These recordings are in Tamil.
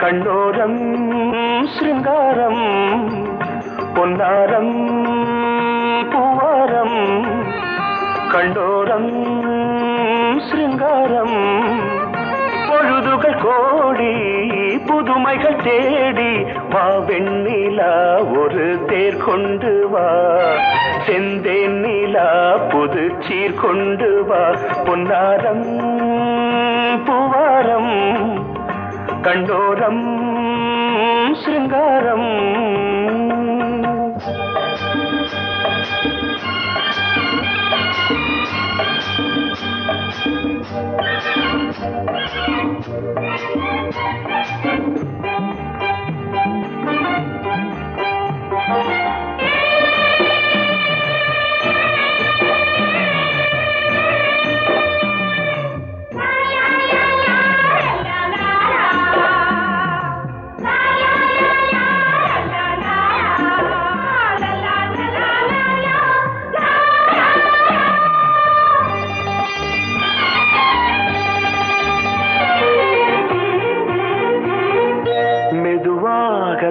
கண்ணோரம் சிருங்காரம் பொன்னாரம் பூவாரம் கண்ணோரம் சிருங்காரம் பொழுதுகள் கோடி புதுமைகள் தேடி வா வெண்ணிலா ஒரு தேர் கொண்டு வா செந்தேன் நிலா புது சீர் கொண்டு வா பொன்னாரம் பூவாரம் கண்டோரம் சிருங்காரம்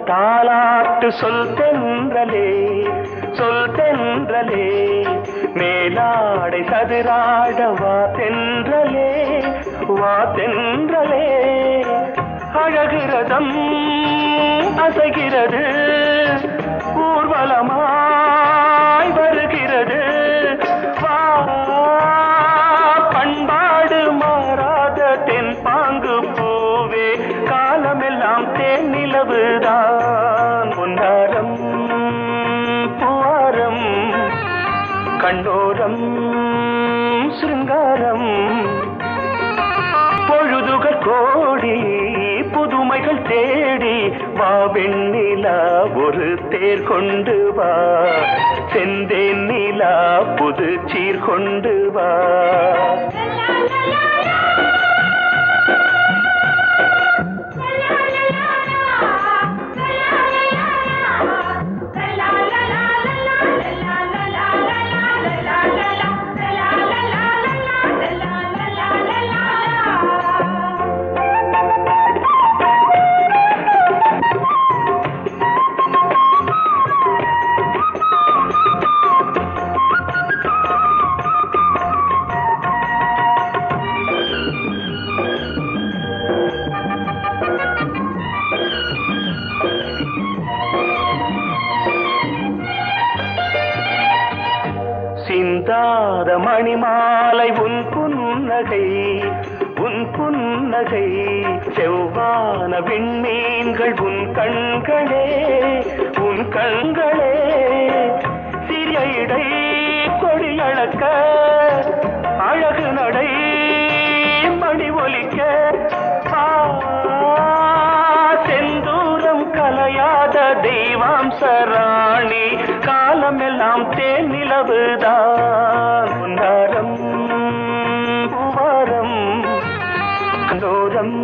தாலாட்டு சொல் தென்றலே சொல் தென்றலே மேலாடை சதுராட வா தென்றலே வா தென்றலே அழகிறதம் அசைகிறது ஊர்வலமாய் வருகிறது வா பண்பாடு மாறாத தென் பாங்கு பூவே காலமெல்லாம் தேன் நிலவுதான் பொன்னாரம் பூவாரம் கண்ணோரம் சிருங்காரம் பொழுதுகள் கோடி புதுமைகள் தேடி வா வெண்ணிலா ஒரு தேர் கொண்டு வா செந்தேன் நிலா புது சீர் கொண்டு வா சிந்தாத மணிமாலை உன் புன்னகை உன் புன்னகை செவ்வான விண்மீன்கள் உன் கண்களே உன் கண்களே சிறிய இடை கொடியளக்க அழகு நடை மணி ஒலிக்க செந்தூரம் கலையாத தெய்வாம்சராணி காலமெல்லாம் தேன் நிலவுதான் பொன்னாரம் பூவாரம் கண்டோரம்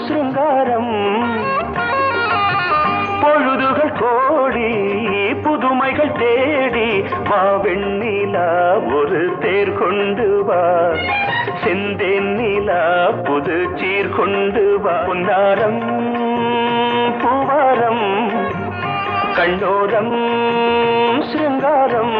சிருங்காரம் பொழுதுகள் கோடி புதுமைகள் தேடி வா வெண்ணிலா ஒரு தேர் கொண்டு வா செந்தேன் நிலா புது சீர் கொண்டு வா பொன்னாரம் பூவாரம் கண்டோரம் சிருங்காரம்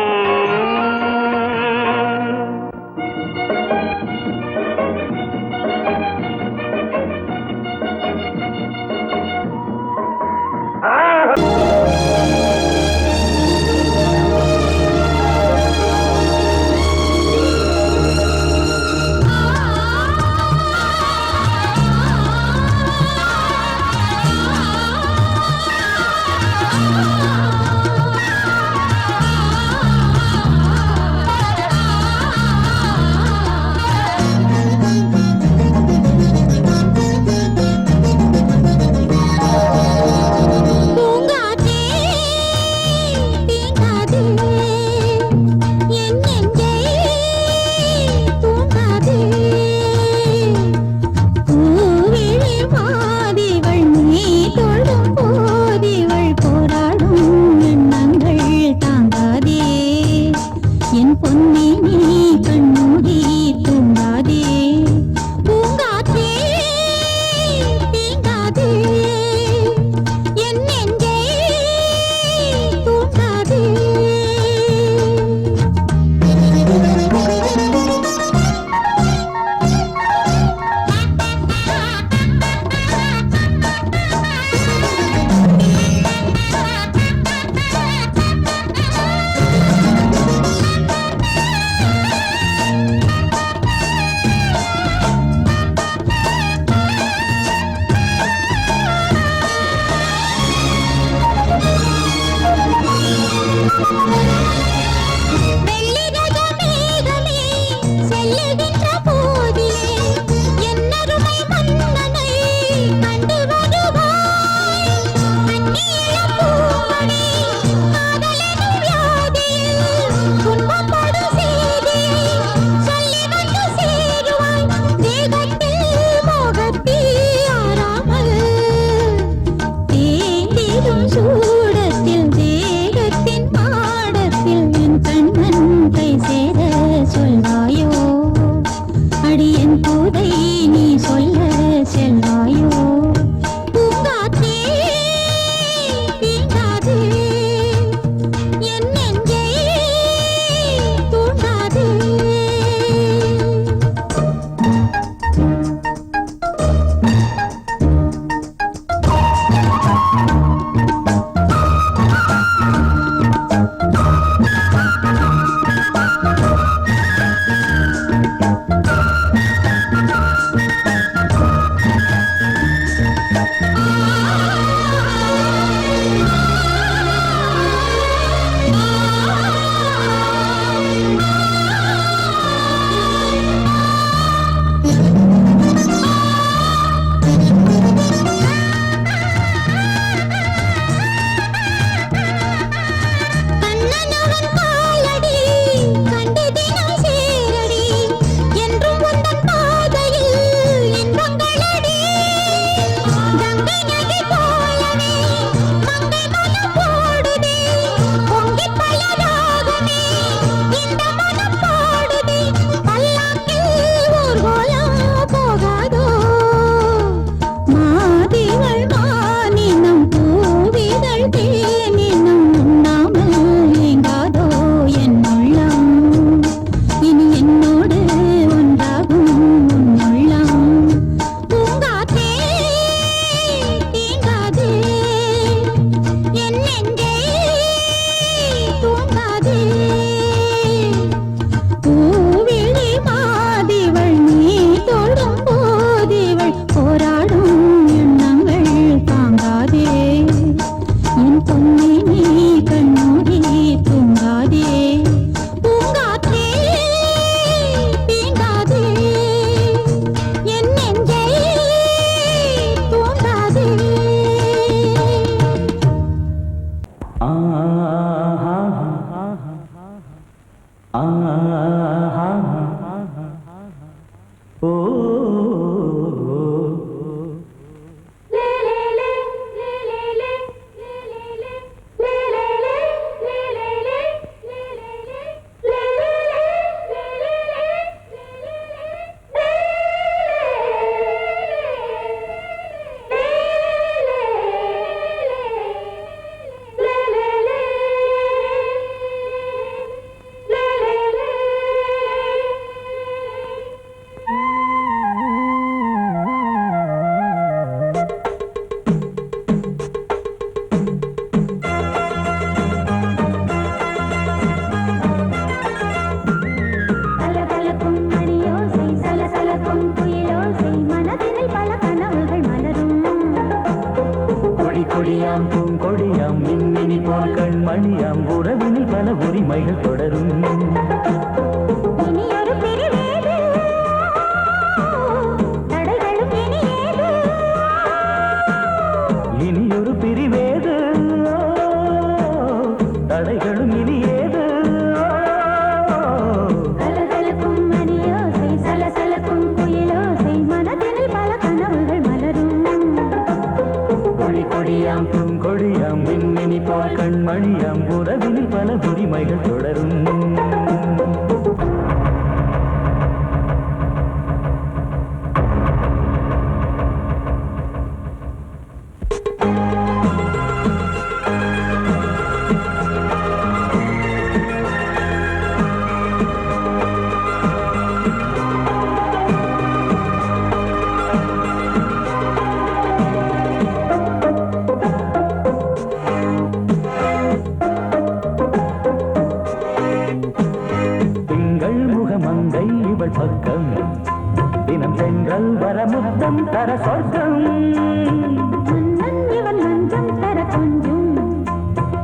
மன்னன் இவன் மஞ்சம் தர கொஞ்சும்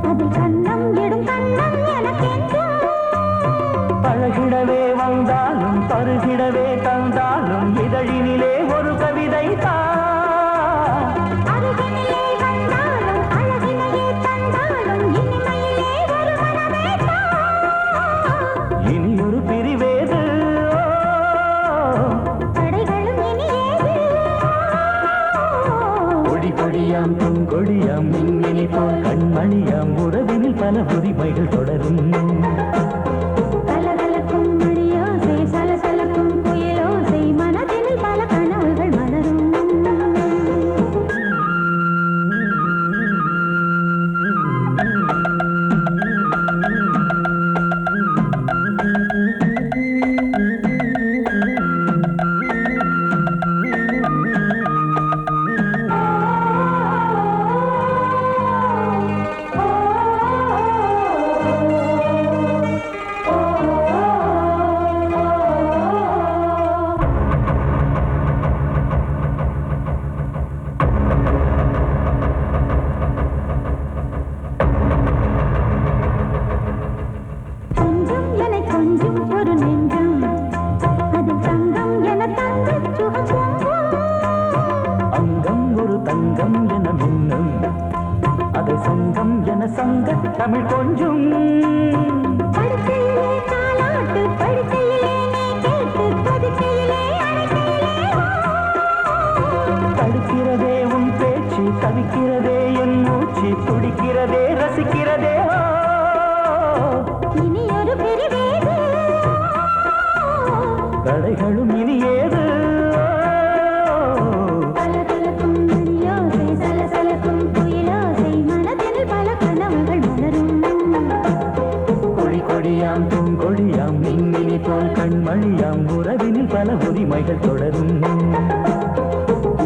அதில் கண்ணம் இடும் கண்ணம் உறவினில் பல உரிமைகள் தொடரும். கலகலக்கும் மணியோசை சலசலக்கும் குயிலோசை மனதினில் பல கனவுகள் மலரும். தமிழ் கொஞ்சம் படுக்கையிலே தாலாட்டு படுக்கையிலே கேட்டு படுக்கையிலே தடுக்கிறதே உன் பேச்சு தவிக்கிறதே என் மூச்சு துடிக்கிறதே ரசிக்கிறதே இனி ஒரு பிரிவேது தடைகளும் இனி ஏது கலகலக்கும் மணியோசை சலசலக்கும் குயிலோசை மனதில் பல கனவுகள் மலரும். கொடி கொடியாம் பூங்கொடியாம் மின்மினி போல் கண்மணியாம் உறவினில் பல உரிமைகள் தொடரும்.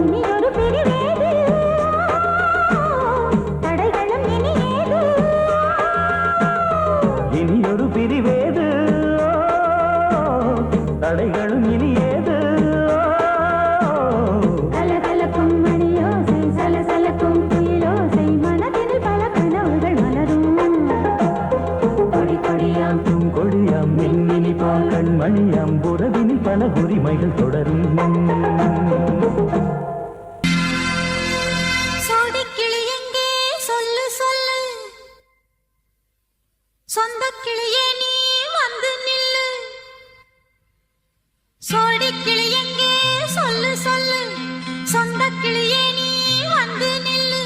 இனி ஒரு பிரிவேது தடைகளும் இனி ஏது இனி ஒரு பிரிவேது தடைகளும் இனி ஏது கலகலக்கும் மணியோசை சலசலக்கும் குயிலோசை மனதில் பல கனவுகள் மலரும். கொடி கொடியாம் பூங்கொடியாம் மின்மினி போல் கண்மணியாம் உறவினில் பல உரிமைகள் தொடரும். சோடிக்கிளி எங்கே சொல்லு சொல்லு சொந்த கிளியே நீ வந்து நில்லு. சோடிக்கிளி எங்கே சொல்லு சொல்லு சொந்த கிளியே நீ வந்து நில்லு.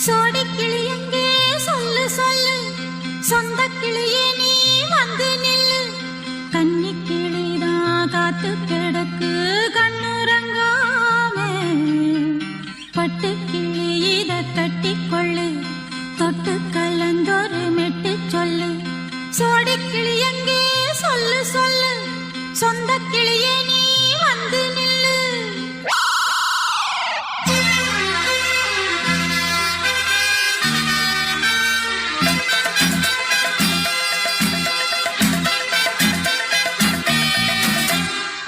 சோடிக்கிளி எங்கே சொல்லு சொல்லு சொந்த கிளியே நீ வந்து நில்லு. கன்னி கிளிதான் காத்து கிடக்கு கண்ணுறங்காமே பட்டு கிளி இத கட்டிக்கொள்ளு தொட்டு கலந்தொரு மெட்டு சொல்லு. சோடி கிளி எங்கே சொல்லு சொல்லு சொந்த கிளியே நீ வந்து நில்லு.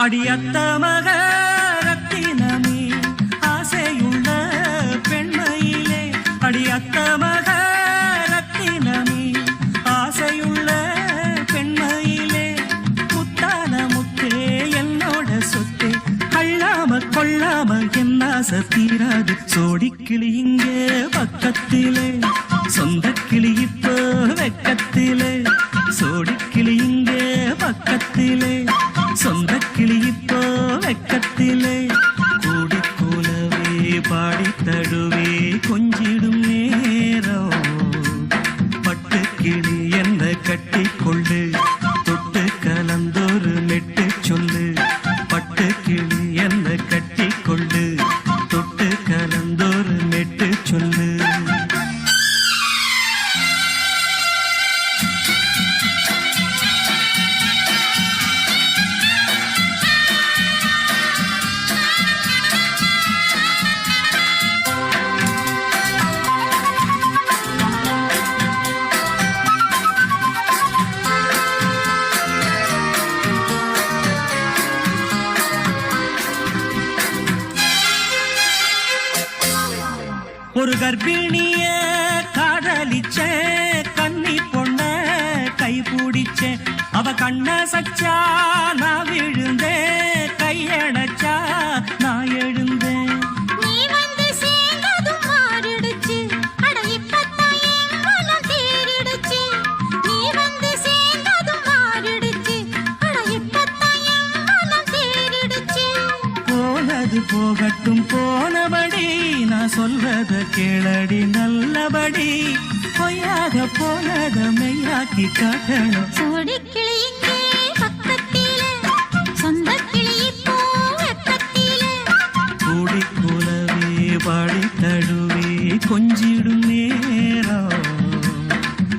அடியத்த மக ரத்தினமே ஆசையுள்ள பெண்மையிலே அடியத்த மக ரத்தினமே ஆசையுள்ள பெண்மையிலே முத்தான முத்தே என்னோட சொத்தே அள்ளாம கொள்ளாம என்ன தீராது. சோடிக்கிளி இங்கே பக்கத்திலே சொந்த கிளி இப்போ வெக்கத்திலே. சோடிக்கிளி இங்கே பக்கத்திலே சொந்த கிளி இப்போ வெக்கத்திலே. கூடி கூலவே பாடி தடுவே கொஞ்சிடும் நேரம் பட்டு கிளி என்ன கட்டி கொள்ளு தொட்டு கலந்தொரு மெட்டு சொல்லு. பட்டு கிளி என்ன கட்டி கொள்ளு தொட்டு கலந்தொரு மெட்டு சொல்லு. ஒரு கர்ப்பிணிய காதலிச்ச கன்னி பொண்ண கை பிடிச்ச அவ கண்ண சச்சா நான் விழுந்தேன் கையடைச்சா நான் எழுந்தேன். நீ வந்து சேர்ந்ததும் மாறிடுச்சு அட இப்பத்தான் என் மனம் தேறிடுச்சு. நீ வந்து சேர்ந்ததும் மாறிடுச்சு அட இப்பத்தான் என் மனம் தேறிடுச்சு. போனது போகட்டும் போனபடி நான் சொல்றத கேளடி நல்லபடி. பொய்யாக போனத மெய்யாக்கி காட்டணும். சோடி கிளி இங்கே பக்கத்திலே, சொந்த கிளி இப்போ வெக்கத்திலே. கூடி கூலவே பாடி தழுவே கொஞ்சிடும் நேரம்.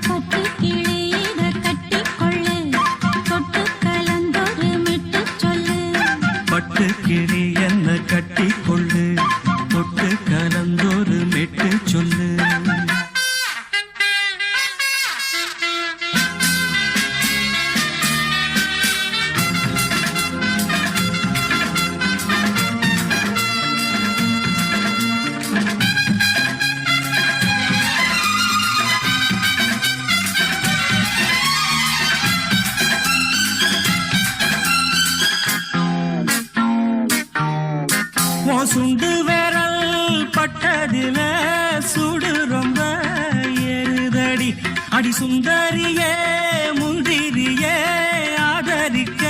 பட்டு கிளி இத கட்டிக்கொள்ளு, தொட்டு கலந்தொரு மெட்டு சொல்லு. பட்டு கிளி என்ன கட்டி கொள்ளு, தொட்டு கலந்தொரு மெட்டு சொல்லு. உன் சுண்டு விரல் பட்டதில சுடு ரொம்ப ஏறுதடி. அடி சுந்தரியே முந்திரியே ஆதரிக்க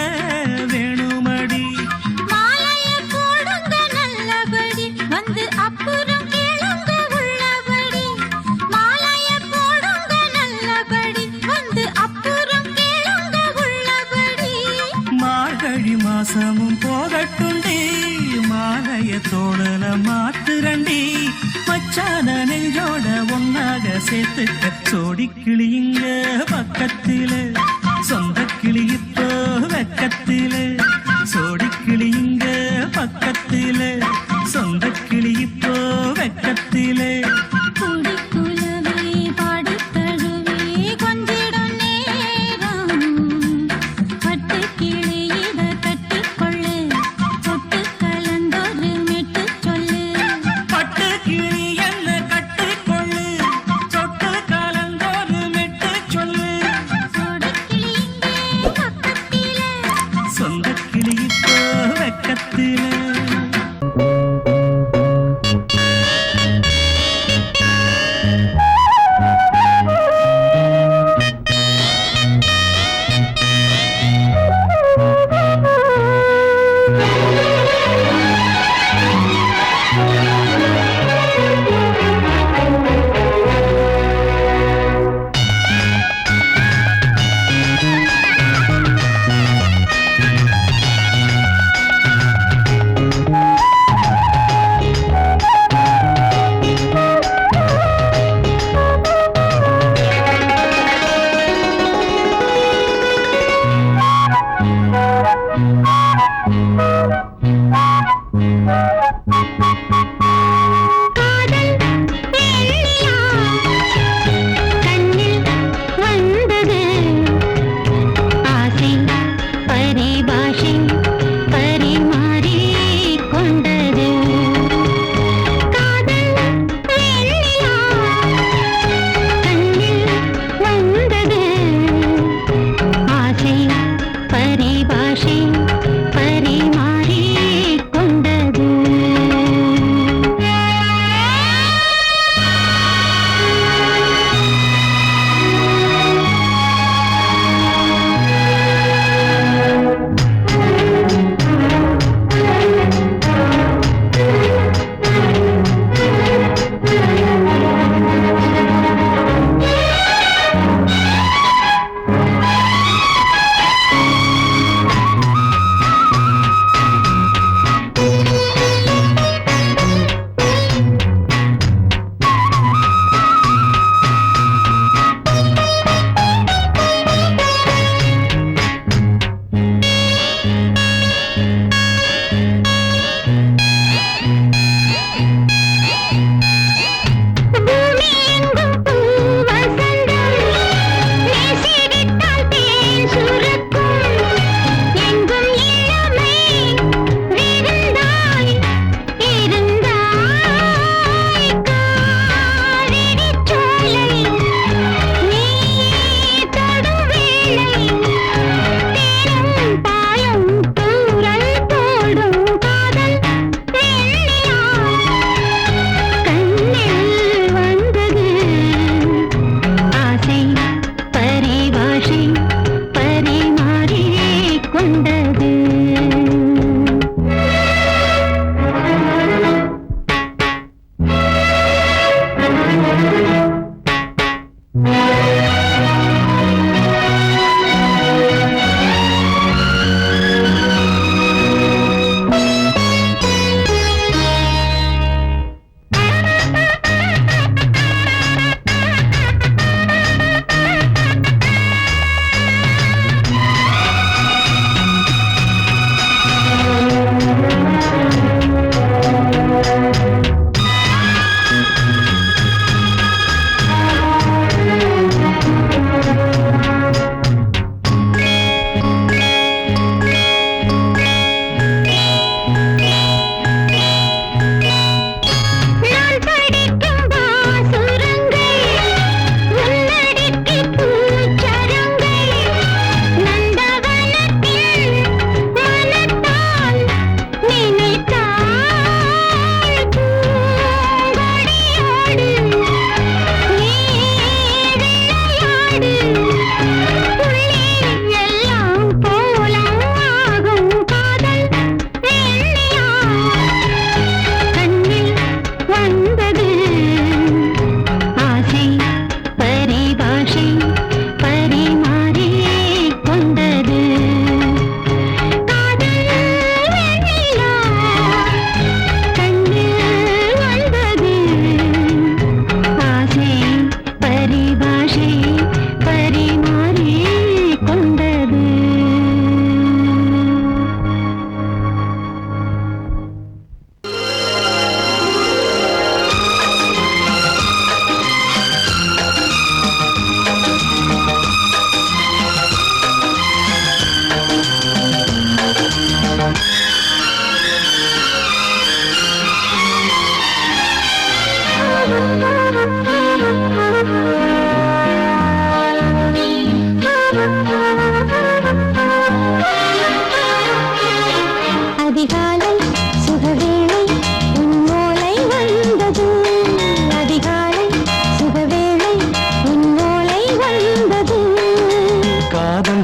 வேணுமடி. மாலைய போடுங்க நல்லபடி, வந்து அப்புறம் கேளுங்க உள்ளபடி. மாலைய போடுங்க நல்லபடி, வந்து அப்புறம் கேளுங்க உள்ளபடி. மார்கழி மாசமும் போகட்டுண்டி, மாலைய தோழல மாத்துரண்டி. மச்சான நெஞ்சோட ஒன்னாக சேர்த்துக்க. சோடி கிளியுங்க பக்கத்தில, சொந்த கிளி இப்போ வெக்கத்தில. சோடி கிளியுங்க பக்கத்தில, சொந்த கிளி இப்போ வெக்கத்தில. குடி குலவே பாடி தழுவே கொஞ்சிடும் நேரம். பட்டு கிளி இத கட்டிக்கொள்ளு, தொட்டு கலந்தொரு மெட்டு சொல்லு. பட்டு கிளி என்ன கட்டிக்கொள்ளு, தொட்டு கலந்தொரு மெட்டு சொல்லு. சோடி கிளி இங்கே பக்கத்திலே, சொந்த கிளி இப்போ வெக்கத்தில.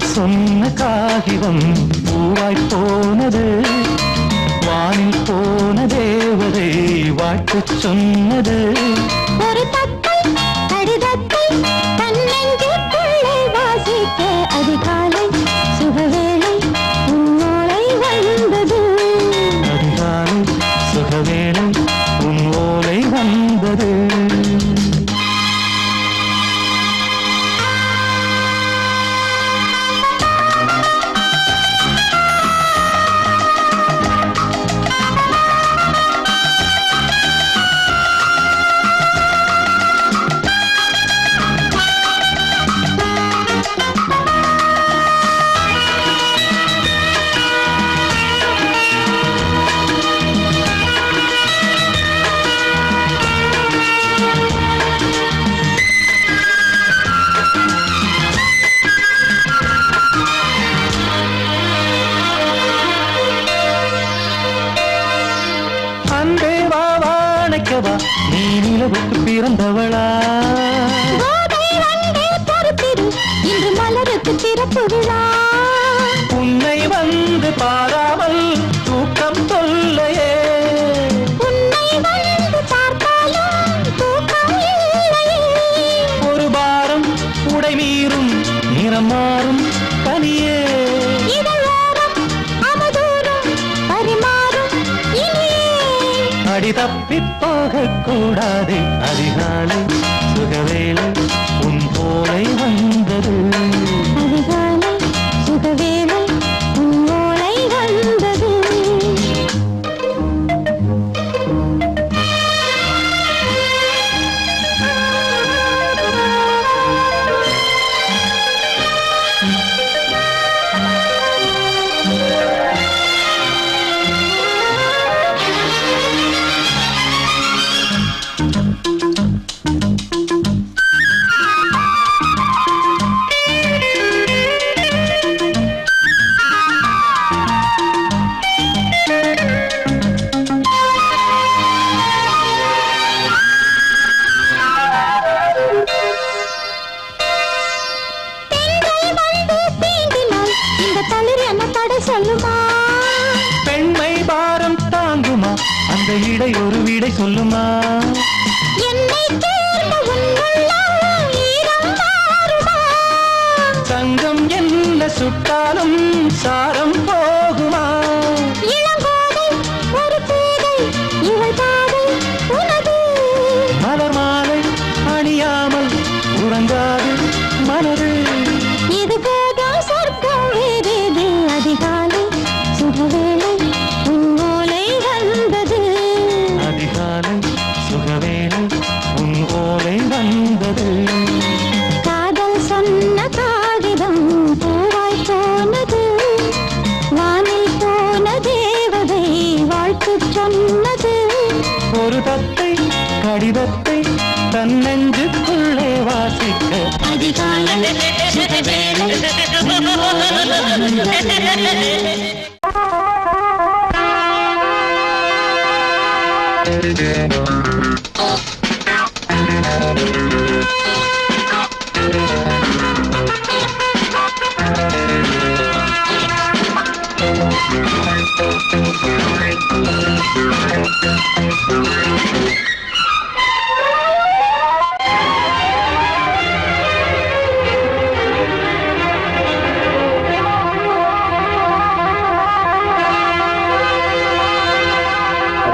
சொன்ன காகிதம் பூவாய் போனது, வானில் போன தேவதை வாழ்த்து சொன்னது. ஒரு தத்தை கடிதத்தை தன்னெஞ்சுக்குள்ளே வாசிக்க அதிகாலை சுகவேளை உன்னோலை வந்தது. அதிகாலை சுகவேளை உன் ஓலை வந்தது. நீ நிலவுக்கு பிறந்தவளா? இன்று மலருக்கு திறப்பு விழா. உன்னை வந்து பாராமல் தூக்கம் சொல்லையே. உன்னை வந்து பார்த்தாலும் தூக்கம் இல்லையே. ஒரு பாரம் உடை மீறும் நிறம் மாறும் கனியே. அடி தப்பி போக கூடாது. அதிகாலை சுகவேளை உன் போலை வந்தது. அதிகாலை சுகவேளை உன் ஓலை வந்தது. பெண்மை பாரம் தாங்குமா? அந்த இடை ஒரு விடை சொல்லுமா? தங்கம் என்ன சுட்டாலும் சாரம் போகுமா? மலர் மாலை அணியாமல் உறங்காது மனது. இது போதும் சொர்க்கம் வேறேது. அதிகாலை சுகவேளை உன் ஓலை வந்தது. அதிகாலை சுகவேளை உன் ஓலை வந்தது. காதல் சொன்ன காகிதம் பூவாய் போனது, வானில் போன தேவதை வாழ்த்து சொன்னது. ஒரு தத்தை கடிதத்தை தன்னெஞ்சுக்குள்ளே வாசிக்க அதிகாலை சுகவேளை உன் ஓலை வந்தது.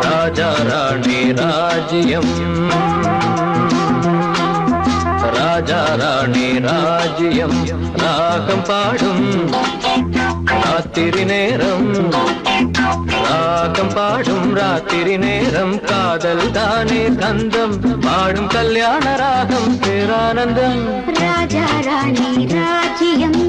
ராஜா ராணி ராஜ்யம், ராஜா ராணி ராஜ்யம், ராகம் பாடும் ராத்திரி நேரம், ராகம் பாடும் ராத்திரி நேரம். காதல் தானே கந்தம் பாடும் கல்யாண ராகம் பேரானந்தம். ராஜா ராணி ராஜ்யம்.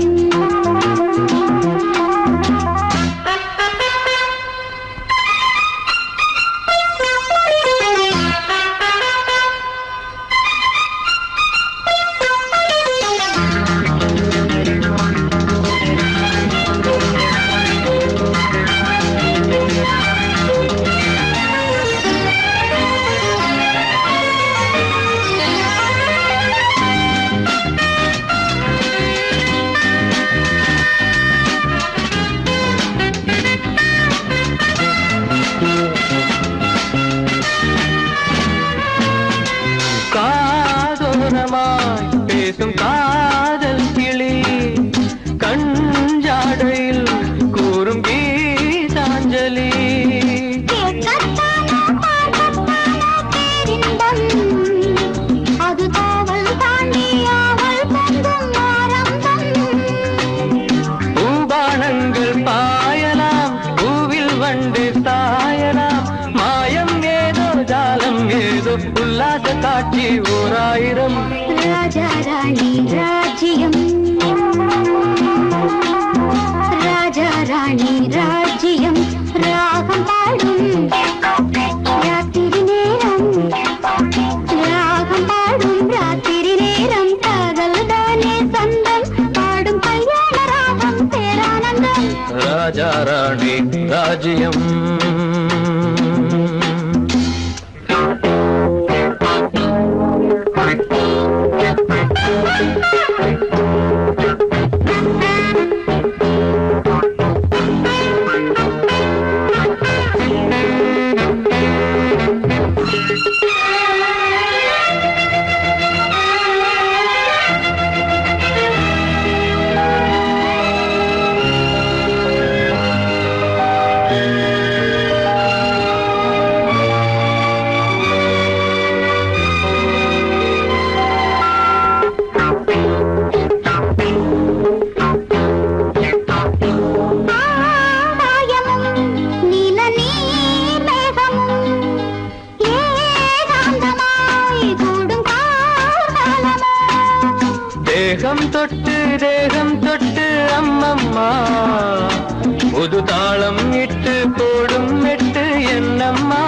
ராஜா ராணி ராஜ்யம். தேகம் தொட்டு அம்மம்மா புது தாளம் இட்டு போடும் மெட்டு என்னம்மா.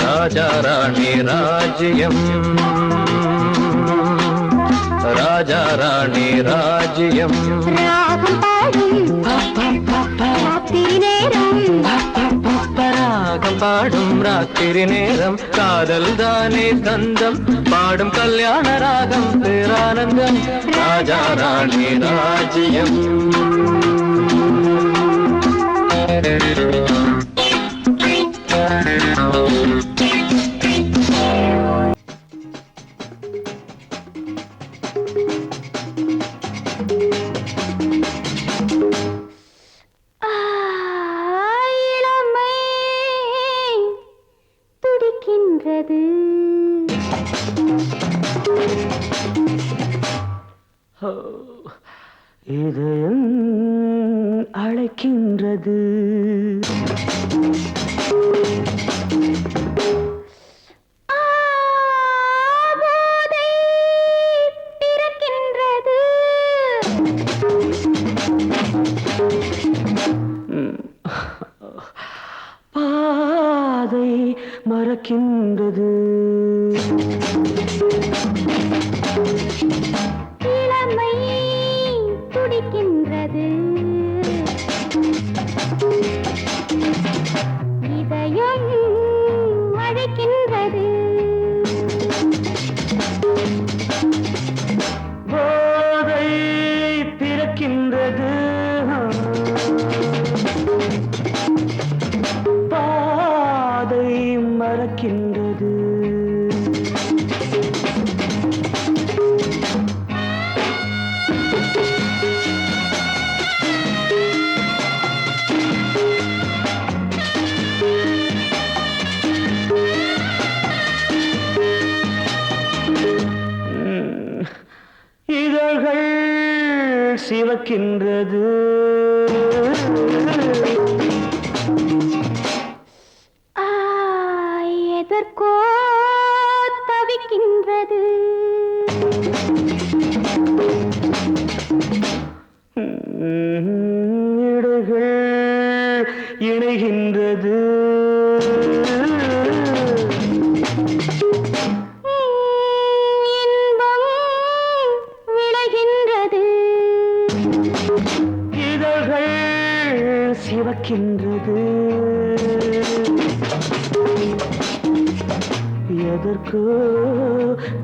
ராஜா ராணி ராஜ்யம், ராஜா ராணி ராஜ்யம். ராகம் பாடும் ராத்திரி நேரம் காதல் தானே கந்தம் பாடும் கல்யாண ராகம் பேரானந்தம். ராஜா ராணி ராஜ்யம். இதயம் அழைக்கின்றது, பிறக்கின்றது. பாதை மறக்கின்றது. துடிக்கின்றது, இதயம் அழைக்கின்றது. போதை பிறக்கின்றது, பாதை மறக்கின்றது. இதழ்கள் சிவக்கின்றது, எதற்கோ தவிக்கின்றது. இடைகள் இணைகின்றது, சிவக்கின்றது. எதற்கோ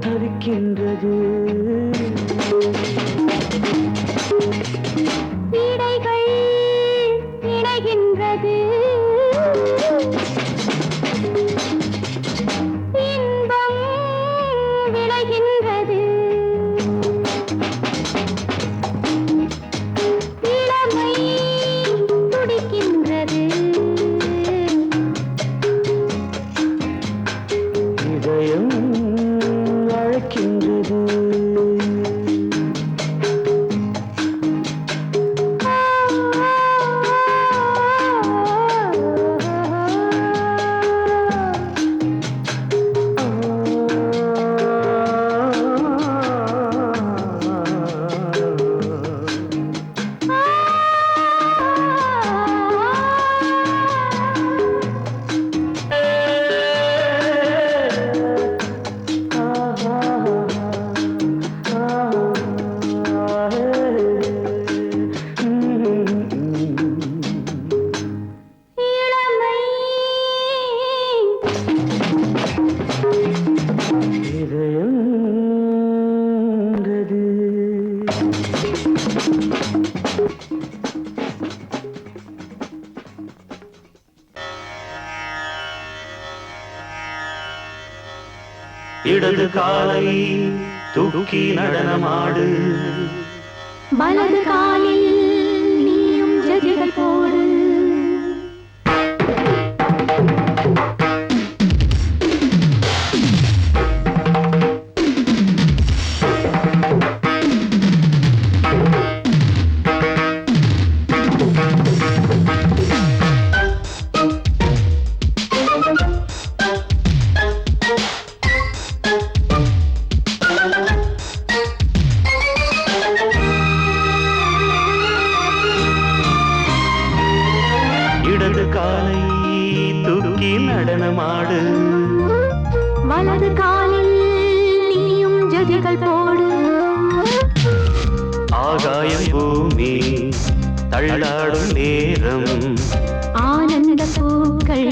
தவிக்கின்றது. இடைகள் இணைகின்றது, இன்பம் விளைகின்றது. இதயம் அழைக்கின்றது. இடது காலை தூக்கி நடனமாடு வலது காலில் நீயும் ஜதிகள் போடு இடது காலை தூக்கி நடனமாடு வலது காலில் நீயும் ஜதிகள் போடு ஆகாயம் பூமி தள்ளாடும் நேரம் ஆனந்த பூக்கள்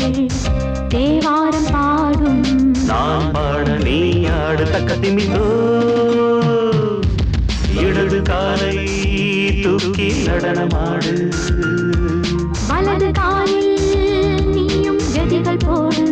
தேவாரம் பாடும் நான் பாட நீ ஆடு தக்க திமிதோ இடது காலை தூக்கி நடனமாடு வலது காலில் நீயும் ஜதிகள் போடு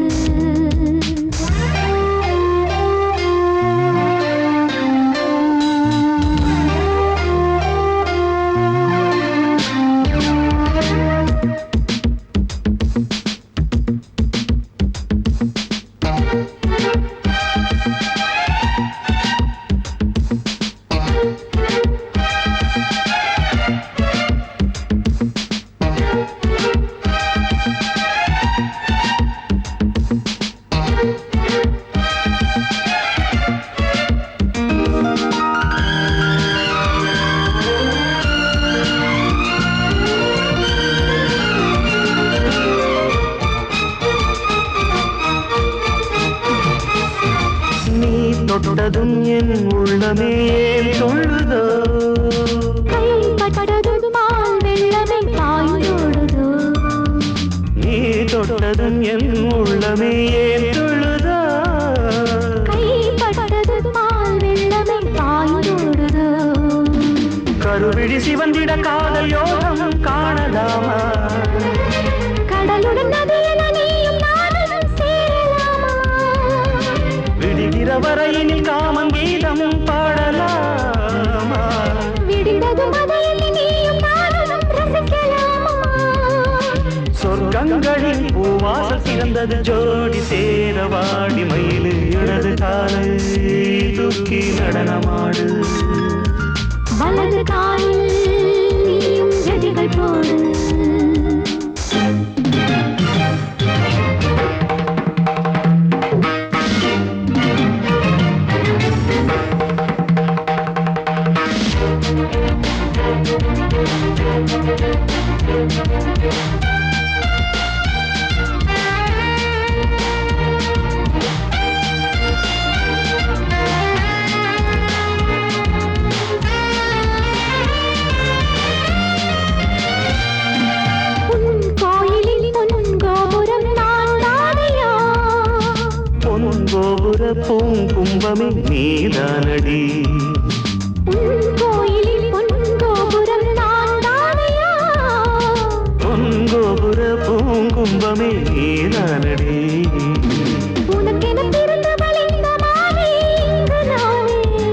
தொட்டதும் என் உள்ளமே சொல்லுதோ கைப்பட்டதும் பால் வெள்ளமே பாய்ந்தோடுதோ நீ தொட்டதும் என் உள்ளமே சொல்லுதோ கைப்பட்டதும் பால் வெள்ளமே பாய்ந்தோடுதோ கருவிழி சிவந்திட காதல் யோகம் காணலாமா கடலுடன் நதியில நீயும் நானும் சேரலாமா விடுகிற வரையினில் காமன் கீதம் பாடலாமா விடிந்ததும் மதையில் நீயும் நானும் ரசிக்கலாமா சொர்க்கங்களில் பூவாசல் சிறந்தது ஜோடி சேரவாடி மயிலு இடது காலை தூக்கி நடனமாடு வலது காலில் நீயும் ஜதிகள் போடு பூங்கும்பமே நீதானடி கோயிலில் பொன்கோபுரம் நான் தானையா பொன்கோபுர பூங்கும்பமே நீதானடி உனக்கென பிறந்தவள் இந்த மாலை இங்கு நானே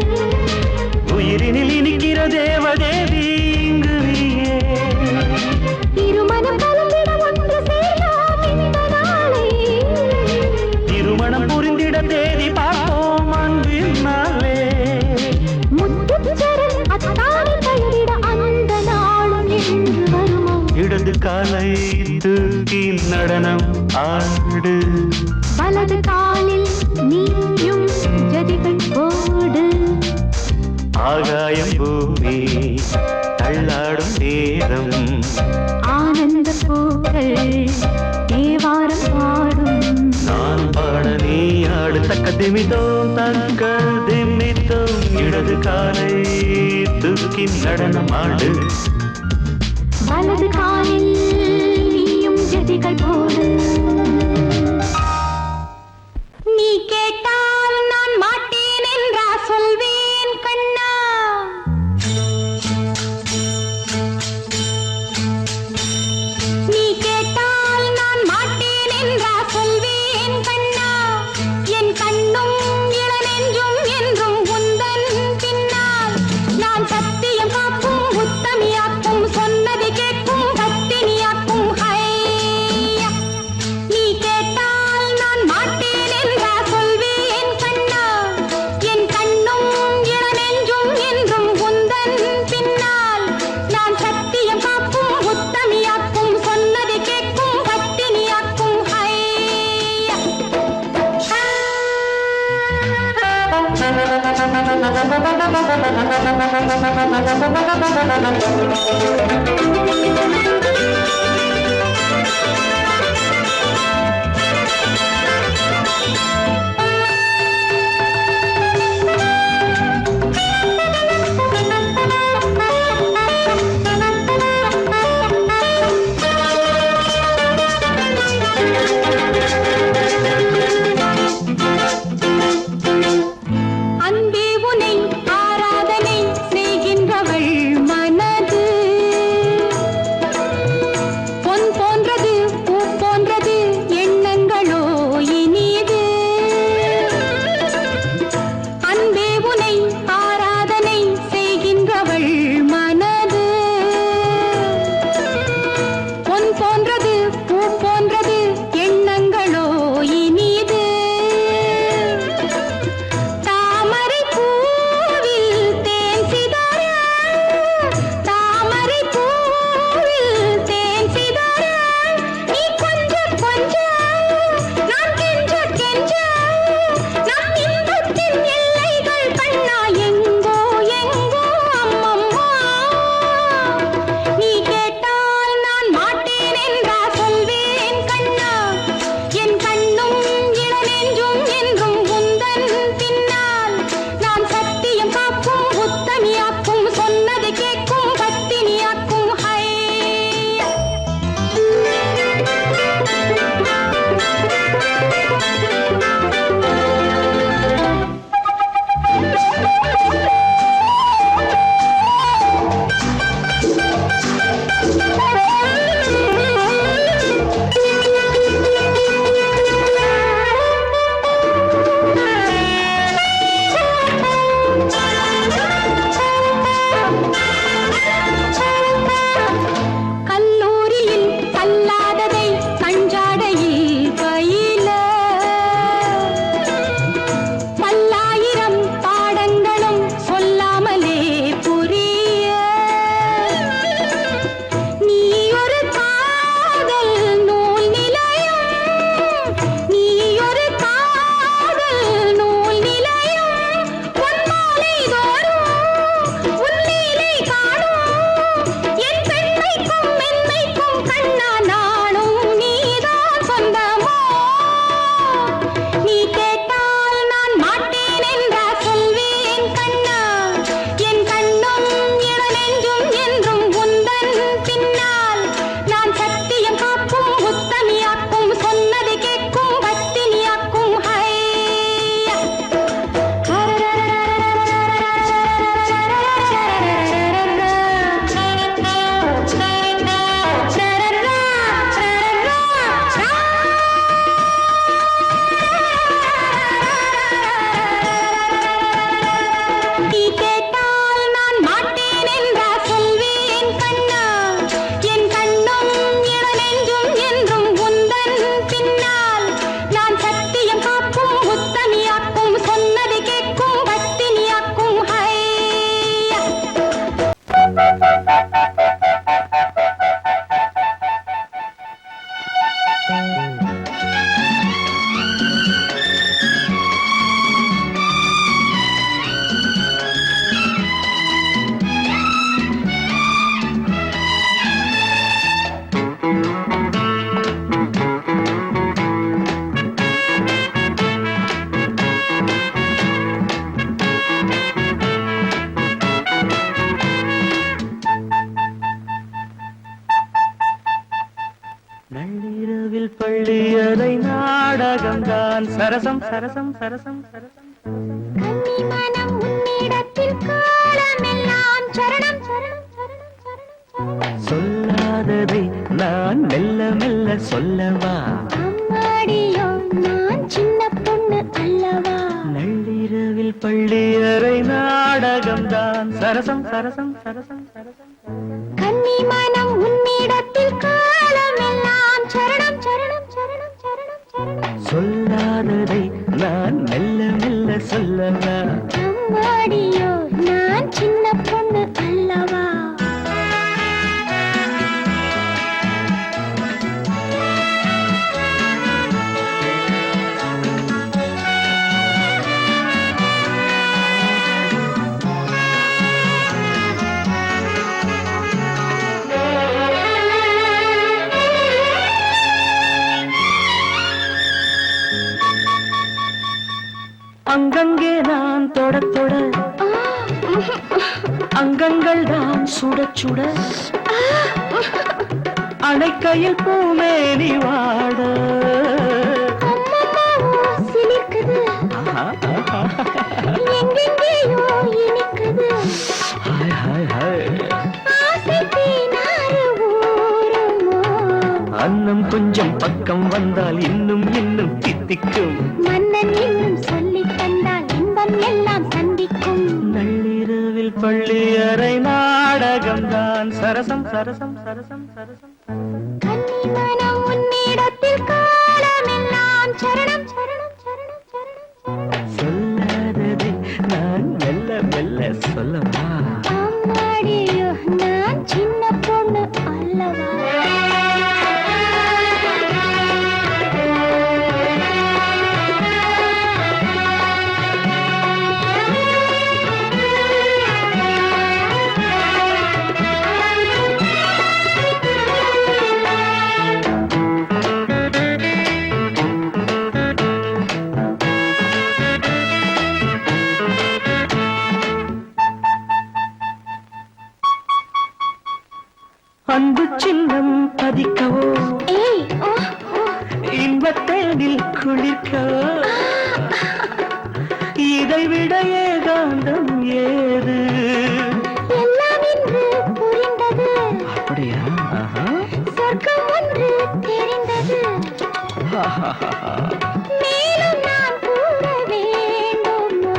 உயிரினில் இனிக்கிற தேவதேவி இங்கு நீயே திருமணம் கலந்திட ஒன்று சேரலாம் இந்த நாளே திருமணம் புரிந்திட தேதி பார்ப்போம் அன்பினாலே முத்துச்சரன் அத்தானி பெயரிட அந்த நாளும் என்று வருமோ இடது காலை தூக்கி நடனம் ஆடு வலது காலில் நீயும் ஜதிகள் போடு ஆகாயம் பூமி தள்ளாடும் நேரம் ஆனந்த பூக்கள் தேவாரம் பாடும் நான் பாட நீ ஆடு தக்க திமிதோம் தக்க திமிதோம் இடது காலை தூக்கி நடனமாடு வலது காலில் நீயும் ஜதிகள் போடு நீ கேட்டால் நான் மாட்டேன் என்றா சொல்வேன் கண்ணா நீ கேட்டால் நான் மாட்டேன் என்றா சொல்வேன் கண்ணா என் கண்ணும் இள நள்ளிரவில் பள்ளியறை நாடகம்தான் சரசம் சரசம் சரசம் சரசம் கன்னி மனம் உன்னிடத்தில் காலமெல்லாம் சரணம் சரணம் சரணம் சரணம் சரணம் சொல்லாததை நான் மெல்ல மெல்ல சொல்லவா அம்மாடியோ நான் சின்ன பொண்ணு அல்லவா நள்ளிரவில் பள்ளியறை நாடகம்தான் சரசம் சரசம் சரசம் சரசம் கன்னி மனம் உன்னிடத்தில் காலமெல்லாம் சரணம் சரணம் சரணம் சரணம் சரணம் சொல்லாததை நான் மெல்ல மெல்ல சொல்லவா அம்மாடியோ நான் சின்ன பொண்ணு அல்லவா அங்கங்கே நான் தொட தொட அங்கங்கள் தான் சுட சுட அணைக்கையில் பூமேனி வாட சிலிக்குது எங்கெங்கேயோ இனிக்குது ஹாய் ஹாய் ஹாய் ஆசை தேனாறு ஊருமோ அன்னம் கொஞ்சம் பக்கம் வந்தால் இன்னும் இன்னும் தித்திக்கும் மன்னன் இன்னும் சொல்லித் தந்தால் இன்பம் எல்லாம் சந்திக்கும் நள்ளிரவில் பள்ளி அறை நாடகம்தான் சரசம் சரசம் சரசம் சரசம் கன்னிமனம் உன்னிடத்தில் காலமெல்லாம் சரணம் சரணம் சரணம் சரணம் சொல்லாததை நான் மெல்ல மெல்ல சொல்லவா அம்மாடியோ நான் சின்ன பொண்ணு அல்லவா அன்பு சின்னம் பதிக்கவோ ஏய் ஓ ஓ இன்பத்தேனில் குளிர்க்கவோ இதைவிட ஏகாந்தம் ஏது எல்லாம் இன்று புரிந்தது அப்படியா சொர்க்கம் ஒன்று தெரிந்தது மேலும் நான் கூற வேண்டுமா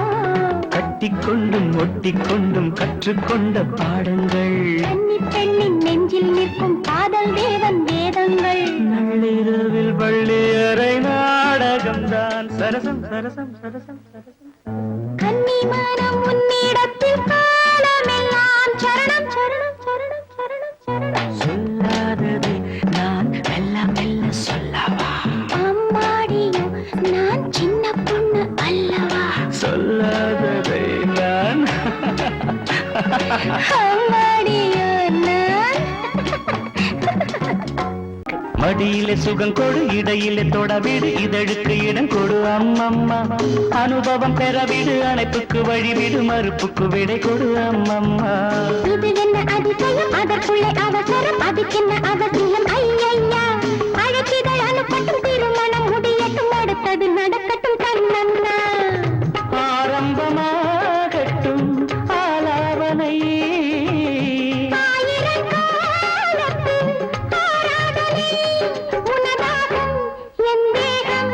கட்டிக்கொண்டும் ஒட்டிக்கொண்டும் கற்றுக்கொண்ட பாடங்கள் கன்னி பெண்ணின் நெஞ்சில் நிற்கும் காதல் தேவன் வேதங்கள் நள்ளிரவில் பள்ளி அறை நாடகம்தான் சரசம் சரசம் சரசம் சரசம் கன்னிமனம் உன்னிடத்தில் காலமெல்லாம் சரணம் சரணம் சரணம் சரணம் சரணம் சொல்லாததை நான் மெல்ல மெல்ல சொல்லவா அம்மாடியோ நான் சின்ன பொண்ணு அல்லவா சொல்லாததை நான் அம்மாடியோ நான் மடியிலே சுகம் கொடு இடையிலே தொடவிடு இதழுக்கு இடம் கொடு அம்மம்மா அனுபவம் பெறவிடு அணைப்புக்கு வழிவிடு மறுப்புக்கு விடை கொடு அம்மம்மா இது என்ன அதிசயம் அதற்குள்ளே அவசரம் அதுக்கென்ன அவசியம் ஐயையா அழைச்சிதழ் அனுப்பட்டும் திருமணம் முடியட்டும் அடுத்தது நடக்கட்டும் கண்ணண்ணா ஆரம்பமாகட்டும் ஆலாவனை ஆயிரம் காலத்து ஆராதனை உனதாகும் என் தேகம்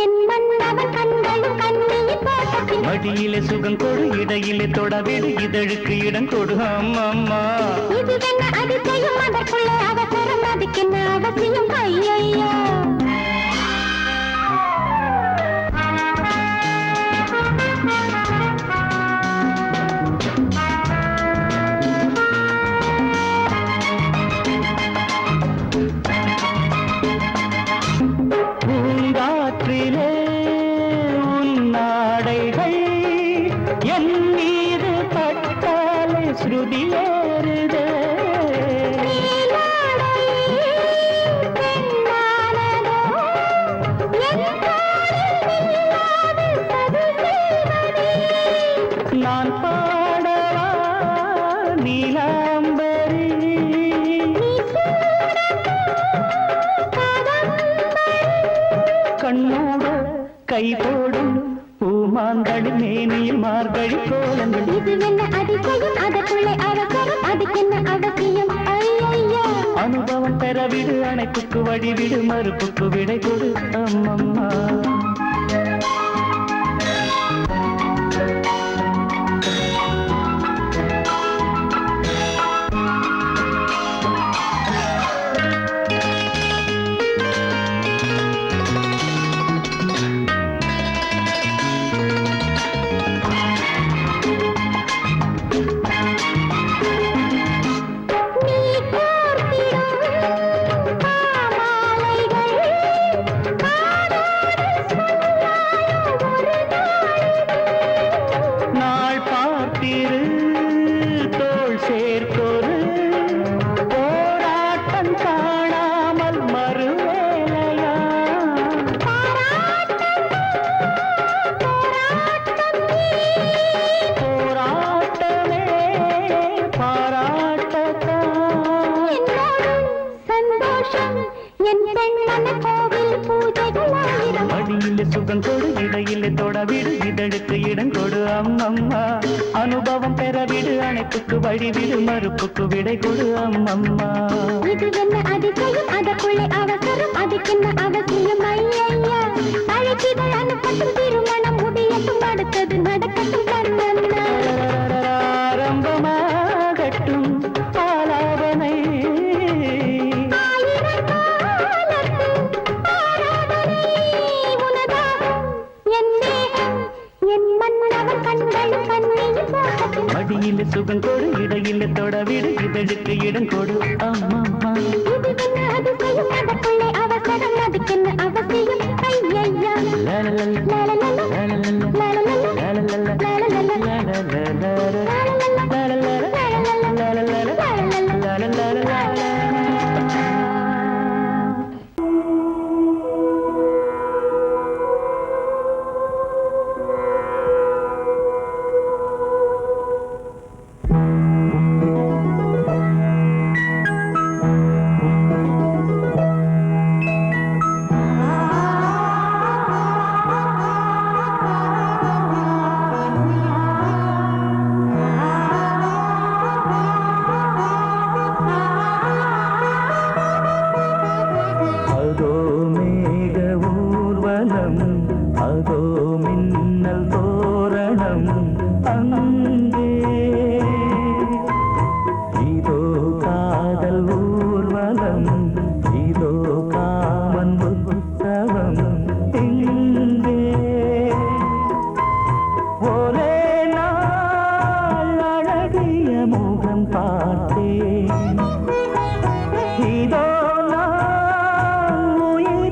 என் மன்னவன் கண்களும் கண்ணியின் தோட்டத்தில் மடியிலே சுகம் கொடு இடையிலே தொடவிடு இதழுக்கு இடம் கொடு அம்மம்மா இதுவென்ன அதிசயம் அதற்குள்ளே அவசரம் அதுக்கென்ன அவசியம் ஐயையா பூங்காற்றிலே உன் நாடைகள் என் மீது பட்டாலே ஸ்ருதியேறுதே நான் பாடவா நீலாம்பரி கண்ணோட கை போடும் பூமாந்தடி மேனியில் மார்கழி கோலங்கள் இதுவென்ன அதிசயம் அதற்குள்ளே அவசரம் அதுக்கென்ன அவசியம் ஐயையா அனுபவம் பெறவிடு அணைப்புக்கு வழிவிடு மறுப்புக்கு விடை கொடு அம்மம்மா நீ கோர்த்திடும் பாமாலைகள் காதோடு என் பெண்ணன கோவில் பூஜைகள் ஆயிரம் மடியிலே சுகம் கொடு இடையிலே தொட விடு இதழுக்கு இடம் கொடு அம்மம்மா அனுபவம் பெற விடு அணைப்புக்கு வழி விடு மறுப்புக்கு விடை கொடு அம்மம்மா இது என்ன அதிசயம் அதற்குள்ளே அவசரம் அதுக்கென்ன அவசியம் ஐயா அழைப்பிதழ் அனுப்பட்டும் திருமணம் முடியட்டும் அடுத்தது நடக்கட்டும் கண்ணன்னா ஆரம்பமாகட்டும் ஆலாபனை ஆயிரம் காலத்து ஆராதனை உனதாகும் என் தேகம் என் மன்னவன் கண்கள் கண்ணியில் போகட்டும் மடியிலே சுகம் கொடு இடையிலே தொட விடு இதழுக்கு இடம் கொடு அம்மம்மா இது என்ன அதிசயம் அதற்குள்ளே அவசரம் அதுக்கென்ன அவசியம் ஐயா லலலல லாலலல லலலல லாலலல லலலல லாலலல அதோ மேக ஊர்வலம் அதோ மின்னல் தோரணம் அங்கே இதோ காதல் ஊர்வலம் இதோ காமன் உற்சவம் இங்கே ஒரே நாள் அழகிய முகம் பார்த்தேன் இதோ நான் உயிர்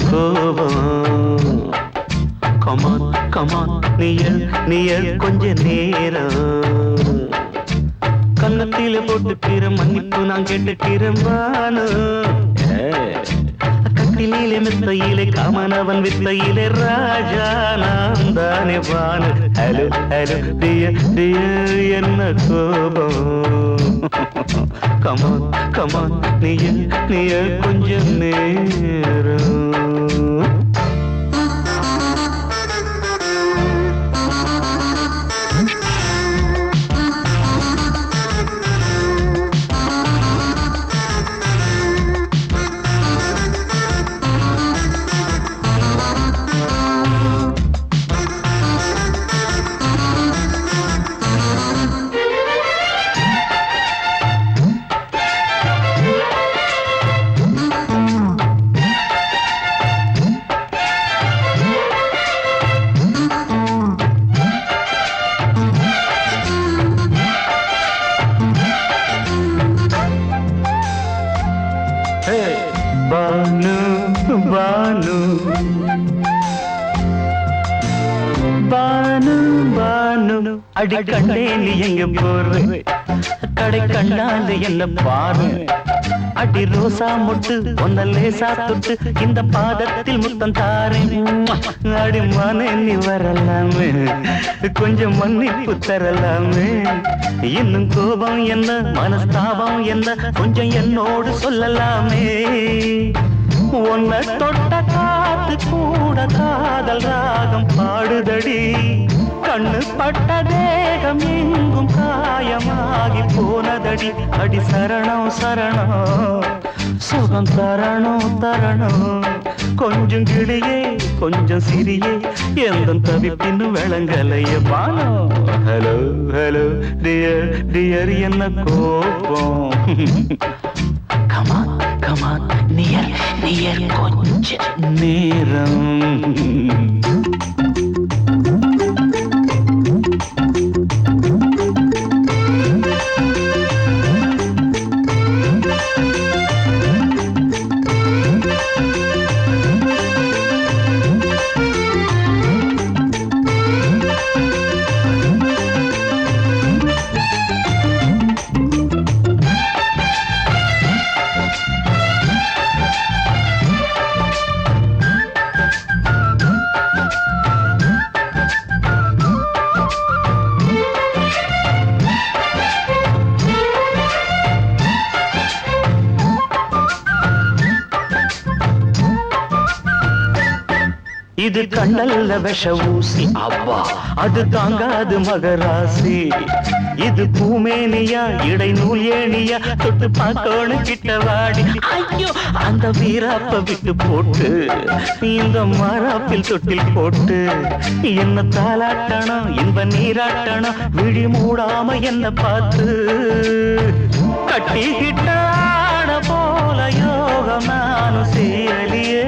கோபம் கமான் கமான் நீயல் கொஞ்ச நேரம் கன்னத்தில போட்டுக்கிற மன்னிப்பு நான் கேட்டுக்கிறேன் பானு கட்டிலே மெத்தையிலே காமனவன் வித்தையிலே ராஜா நான் தானே பானு ஹலோ ஹலோ டியர் என்ன கோபம் கமான் கமான் நீயல் கொஞ்ச நேரம் பானு பானு பானு பானு அடி கண்டே நீ எங்க போற கடை கண்டாந்து என்ன பாரு அடி ரோசா முட்டு ஒன்ன லேசா தொட்டு இந்த பாதத்தில் முத்தம் தாரேன் அடி மனே நீ வரலாமே கொஞ்சம் மன்னிப்பு தரலாமே இன்னும் கோபம் என்ன மனஸ்தாபம் என்ன கொஞ்சம் என்னோடு சொல்லலாமே உன்னை தொட்ட காத்து கூட காதல் ராகம் பாடுதடி கண்ணு பட்ட தேகம் எங்கும் காயமாகி போனதடி அடி சரணம் சரணம் சுகம் தரணும் தரணும் கொஞ்சம் கிளியே கொஞ்சம் சிறியே எந்த தவிப்பின்னு விளங்கலைய பானோ ஹலோ ஹலோ டியர் டியர் என்ன கோபம் கமான் கமான் நியர் கொஞ்ச நேரம் இது கண்ணல்ல விஷ ஊசி அப்பா அது தாங்காது மகராசி இது பூமேனியா இடை நூல் ஏனியா தொட்டு பார்க்கணும் கிட்டவாடி ஐயோ அந்த வீராப்ப விட்டு போட்டு இந்த மாறாப்பில் தொட்டில் போட்டு என்ன தாலாட்டணும் இன்ப நீராட்டணும் விழி மூடாம என்ன பார்த்து கட்டிக்கிட்டான போல யோகம் நானும் சேரலியே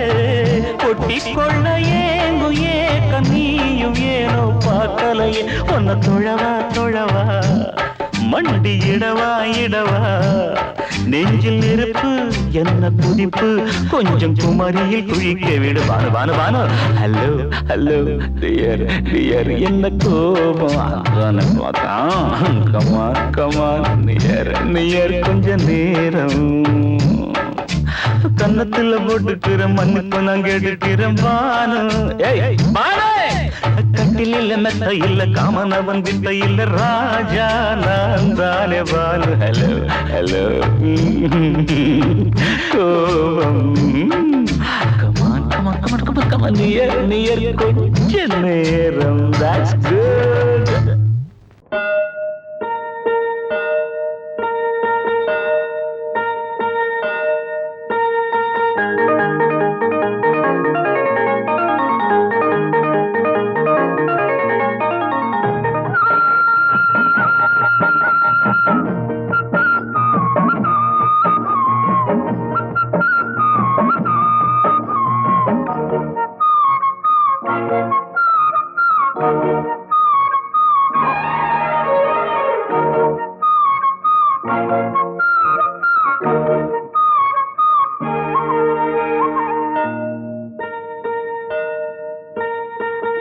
கொட்டிக்கொள்ள ஏங்கும் ஏக்க நீயும் ஏனோ பார்க்கலையே உன்னை தொழவா தொழவா மண்டி இடவா இடவா நெஞ்சில் நெருப்பு என்ன குதிப்பு கொஞ்சம் குமரியில் குழிக்க விடு Banu Banu Banu hello hello dear dear என்ன கோபம் அதான பார்த்தான் கமான் கமான் நியர் நியர் கொஞ்ச நேரம் கன்னத்துல போட்டுக்கிற மன்னிப்பு நான் கேட்டுக்கிறேன் பானு கட்டில மெத்த இல்ல காமனவன் வித்த இல்ல ராஜா நான் தானே பானு ஹலோ ஹலோ கோபம் come on come on come on come on come on near கொஞ்ச நேரம் that's good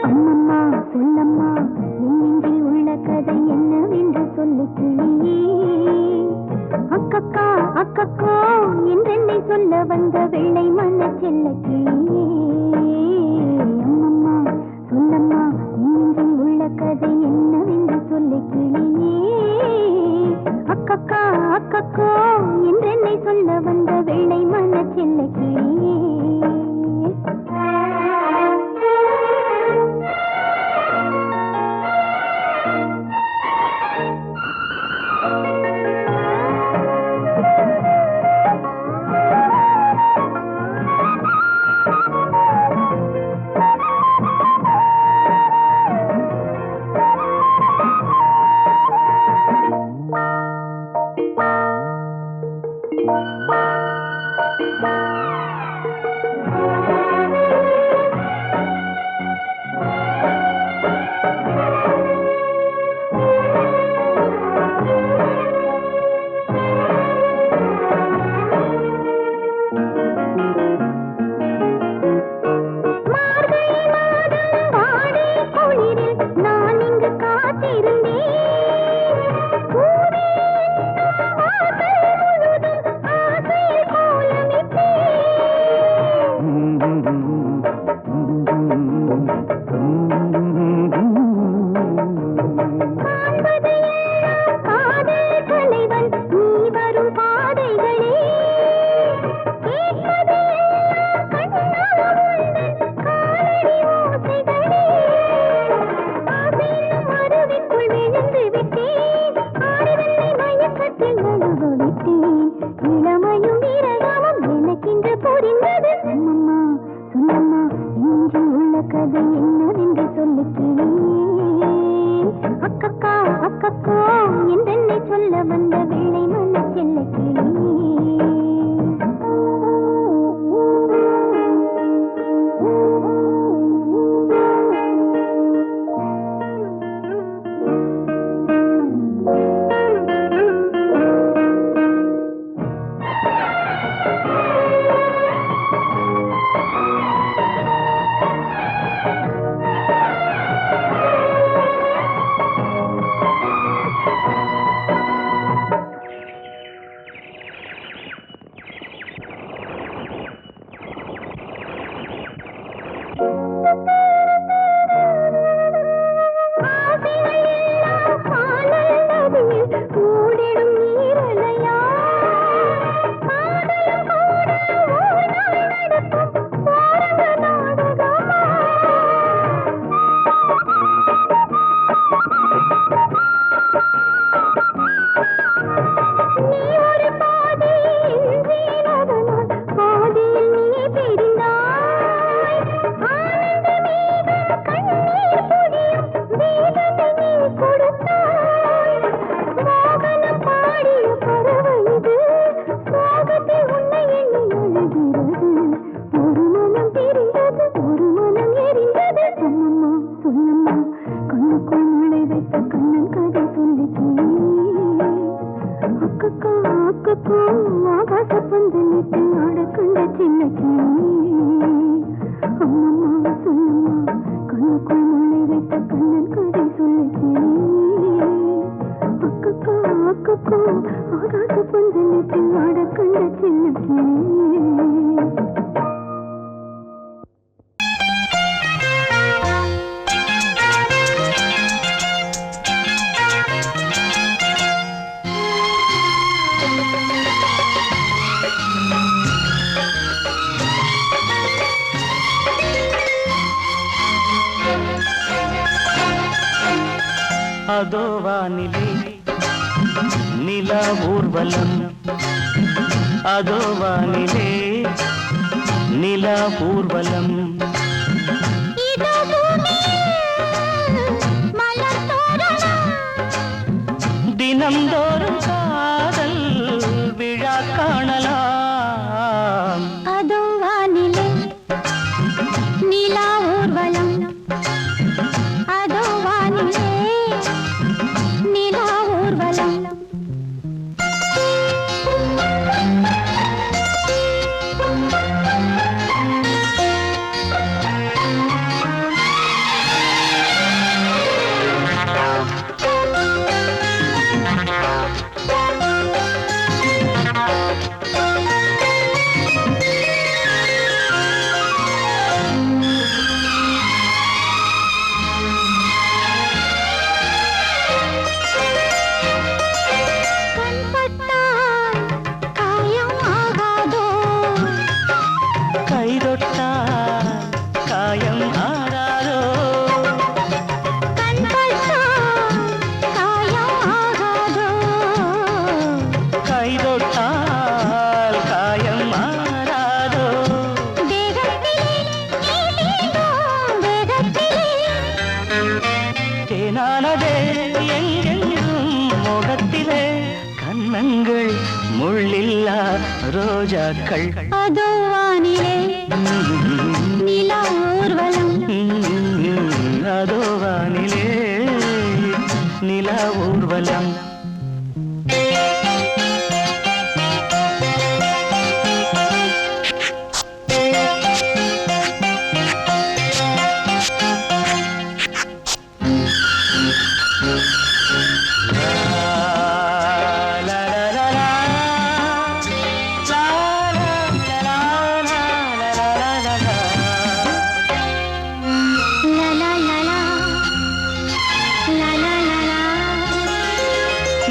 அம்மம்மா சொல்லம்மா என் நெஞ்சில் உள்ள கதை என்னவென்று சொல்லு கிளியே. அக்கக்கா அக்கக்கோ என்றென்னை சொல்ல வந்த வெள்ளை மன செல்ல கிளியே. அம்மம்மா சொல்லம்மா என் நெஞ்சில் உள்ள கதை என்னவென்று சொல்லு கிளியே. அக்கக்கா அக்கக்கோ என்றென்னை சொல்ல வந்த வெள்ளை மன செல்ல கிளியே. அதோ வானிலே நிலா ஊர்வலம், அதோ வானிலே நிலா ஊர்வலம். தினம்தோறும் காதல் விழா காணலாம். அதோ வானிலே நிலா ஊர்வலம், அதோ வானிலே நிலா ஊர்வலம். தேனானதே எங்கெங்கும் மோகத்திலே கண்ணங்கள் முள்ளில்லா ரோஜாக்கள் அதோ வானிலே நிலா ஊர்வலம் அதோ வானிலே நிலா ஊர்வலம்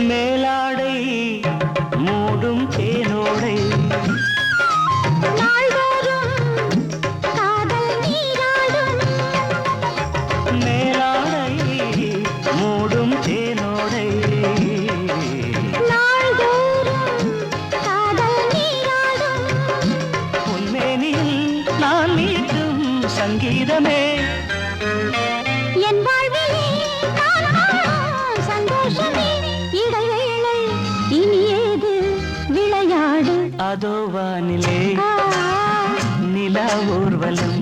மேலாடை மூடும் தேனோடை மேலாடை மூடும் தேனோடை உன்மேனில் நான் மீட்டும் சங்கீதமே என் வாழ்விலே சந்தோஷமே இடைவேளை இனி ஏது விளையாடு அதோ வானிலே நிலா ஊர்வலம்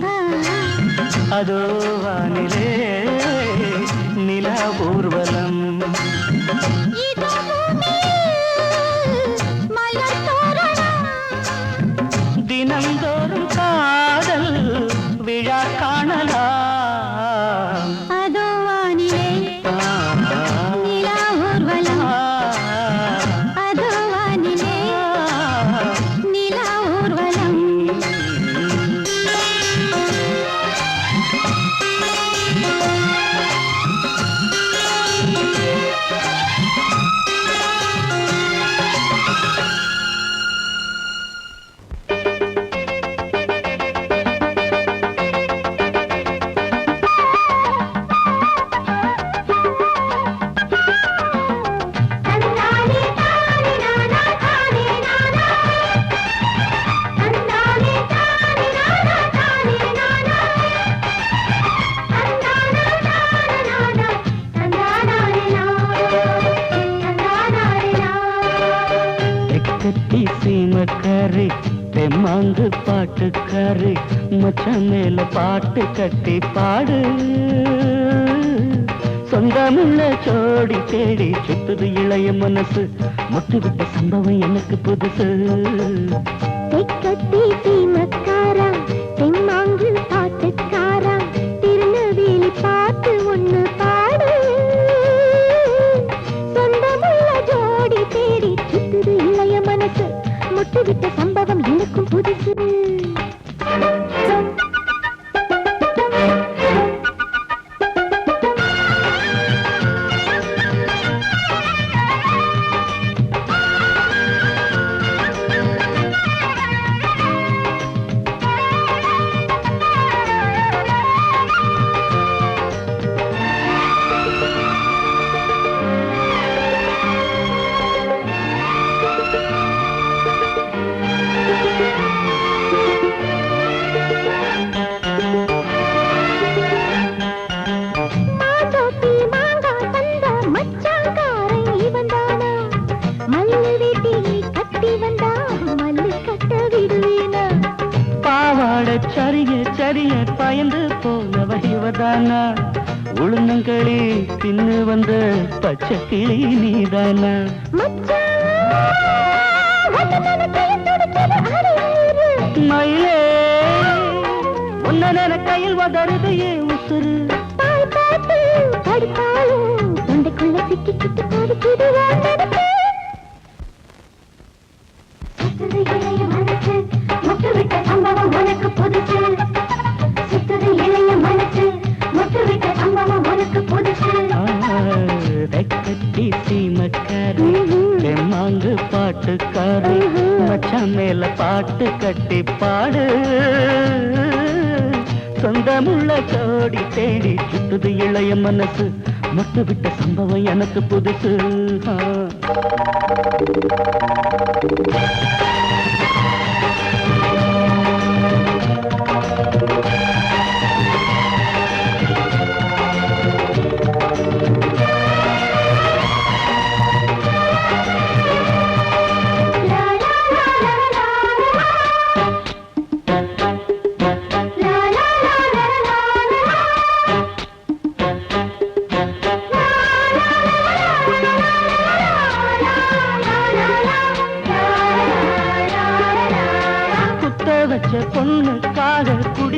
அதோ வானிலே நிலா ஊர்வலம் தினந்தோறும் காதல் விழா காணலாம் அதோ வானிலே நிலா ஊர்வலம் அதோ வானிலே நிலா ஊர்வலம் கட்டி சீமக்காரி தெம்மாங்கு பாட்டுக்காரி மச்சம் மேல பாட்டு கட்டி பாடு சொந்தமுள்ள ஜோடி தேடி சுத்துது இளைய மனசு முட்டுவிட்ட சம்பவம் எனக்கு புதுசு தெக்கத்தி சீமக்காரா தெம்மாங்கு பாட்டுக்காரா திருநெல்வேலி பாட்டு ஒண்ணு பாடு சொந்தமுள்ள ஜோடி தேடி சுத்துது இளைய மனசு முட்டுவிட்ட சம்பவம் எனக்கும் புதுசு சரிய பயந்து போனவ இவதானா உளுந்தங்களி தின்னு வந்த பச்சை கிளி நீதானா மயிலே உன்ன கையில் வதருது ஏன் உசுறு தொண்டைக்குள்ள சிக்கி கிட்டு போடுது முட்டுவிட்ட சம்பவம் உனக்கு புதுசு சுத்துது இளைய மனசு முட்டுவிட்ட சம்பவம் உனக்கு புதுசு கட்டி சீமக்காரி தெம்மாங்கு பாட்டுக்காரி மச்சான் மேல பாட்டு கட்டி பாடு சொந்தமுள்ள ஜோடி தேடி சுத்துது இளைய மனசு முட்டுவிட்ட சம்பவம் எனக்கு புதுசு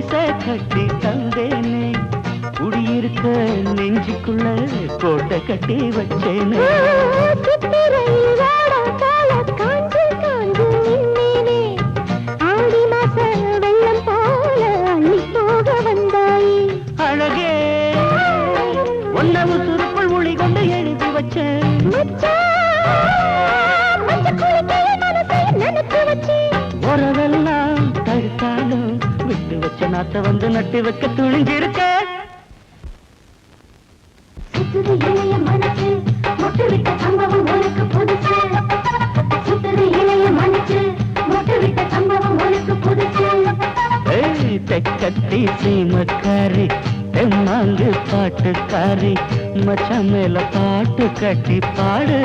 குடிசை கட்டி தந்தேனே குடியிருக்க நெஞ்சுக்குள்ள கோட்டை கட்டி வச்சேனே சித்திரையில் வாடா போல காஞ்சு காஞ்சு நின்னேனே ஆடி மாச வெள்ளம் போல அள்ளி போக வந்தாயே அழகே ஒன்னவு சுருக்குள் மொழி கொண்டு எழுதி வச்சேன் மச்சான் மஞ்சள் குளிக்கைய மனசை நினைத்து வச்சேன் உறவெல்லாம் தடுத்தாலும் விட்டு வச்ச நாத்த வந்து நட்டு வைக்க துணிஞ்சிருக்க சுத்துது இளைய மனசு மொட்டு விட்ட சம்பவம் உனக்கு புதுசு சுத்துது இளைய மனசு மொட்டு விட்ட சம்பவம் உனக்கு புதுசு ஏய் தெக்கத்தி சீமக்காரி தெம்மாங்கு பாட்டுக்காரி மச்சான் மேல பாட்டு கட்டி பாடு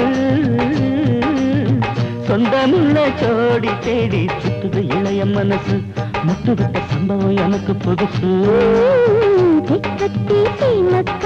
சொந்தமுள்ள ஜோடி தேடி சுத்துது இளைய மனசு முட்டு விட்ட சம்பவம் எனக்கு புதுசு தெக்கத்தி சீமக்காரி